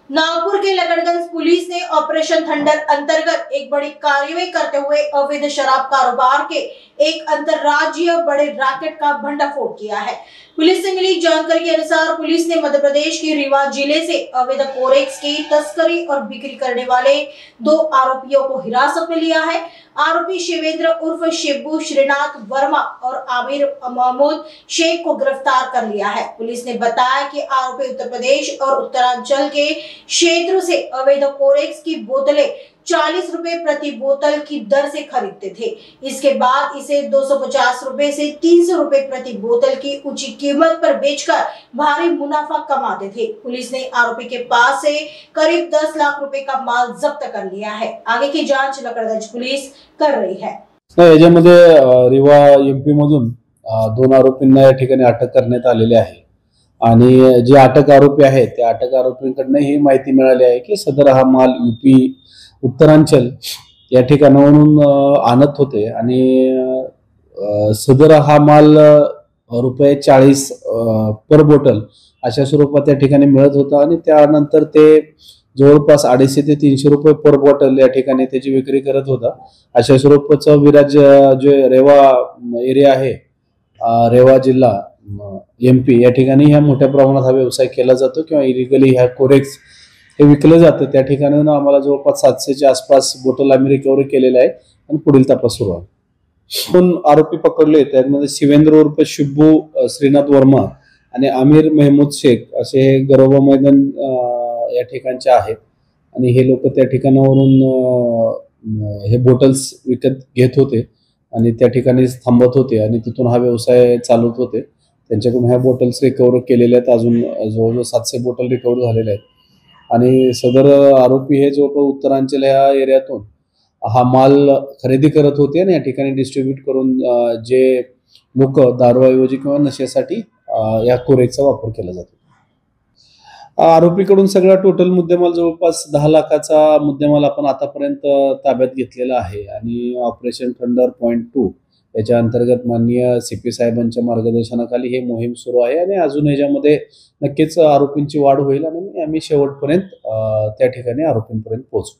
नागपुर के Lakadganj police ने operation thunder अंतर्गत एक बड़ी कार्रवाई करते हुए अवैध शराब कारोबार के एक अंतरराज्यीय बड़े रैकेट का भंडाफोड़ किया है। पुलिस से मिली जानकारी के अनुसार पुलिस ने मध्य प्रदेश के रीवा जिले से अवैध कोरेक्स की तस्करी और बिक्री करने वाले 2 आरोपियों को हिरासत में लिया है। आरोपी शिवेंद्र उर्फ शिब्बू श्रीनाथ वर्मा और आमिर महमूद शेख को गिरफ्तार कर लिया है। पुलिस ने बताया कि आरोपी उत्तर प्रदेश और उत्तरांचल के क्षेत्रों से अवैध कोरेक्स की बोतलें 40 रुपए प्रति बोतल की दर से खरीदते थे। इसके बाद इसे 250 रुपए से 300 रुपए प्रति बोतल की ऊंची कीमत पर बेचकर भारी मुनाफा कमाते थे। पुलिस ने आरोपी के पास से करीब 10 लाख रुपए का माल जब्त कर लिया है। आगे की जांच लकड़गंज पुलिस कर रही है। याच्यामध्ये रिवा एमपी मधून 2 आरोपींना या ठिकाणी अटक करण्यात आलेली आहे आणि जे अटक आरोपी आहेत त्या अटक आरोपींकडून ही माहिती मिळाली आहे की सदर हा माल यूपी उत्तरांचल या ठिकाणावरून आणत होते आणि सदर हा माल रुपये 40 पर बोटल अशा स्वरूपात या ठिकाणी मिळत होता आणि त्यानंतर ते जवळपास 250 ते 300 रुपये पर बॉटल या ठिकाणी त्याची विक्री करत होता। अशा स्वरूपाचं विराज जे रेवा एरिया आहे, रेवा जिल्हा एमपी या ठिकाणी ह्या मोठ्या प्रमाणात हा व्यवसाय केला जातो किंवा इलिगली ह्या कोरेक्स हे विकलं जातं। त्या ठिकाणी आम्हाला जवळपास 700च्या आसपास बोटल आम्ही रिकव्हरी केलेल्या आहे आणि पुढील तपास सुरू आहे। 2 आरोपी पकडले, त्यामध्ये शिवेंद्र उर्फ शिब्बू श्रीनाथ वर्मा आणि आमिर महमूद शेख असे गरोबा मैदान या ठिकाणचे आहेत आणि हे लोक त्या ठिकाणावरून हे बोटल्स विकत घेत होते आणि त्या ठिकाणी थांबत होते आणि तिथून हा व्यवसाय चालवत होते। त्यांच्याकडून ह्या बोटल्स रिकव्हर केलेल्या आहेत। अजून जवळजवळ 700 बोटल रिकव्हर झालेल्या आहेत आणि सदर आरोपी हे जवळपास उत्तरांचल या एरियातून हा माल खरेदी करत होते आणि या ठिकाणी डिस्ट्रीब्यूट करून जे लोक दारूऐवजी किंवा नशेसाठी या कोरेक्सचा वापर केला जातो। आरोपीकडून सगळा टोटल मुद्देमाल जवळपास 10 लाखाचा मुद्देमाल आपण आतापर्यंत ताब्यात घेतलेला आहे आणि ऑपरेशन थंडर पॉइंट 2 याच्या अंतर्गत माननीय सीपी साहेबांच्या मार्गदर्शनाखाली ही मोहीम सुरू आहे आणि अजून याच्यामध्ये नक्कीच आरोपींची वाढ होईल आणि आम्ही शेवटपर्यंत त्या ठिकाणी आरोपींपर्यंत पोहोचू।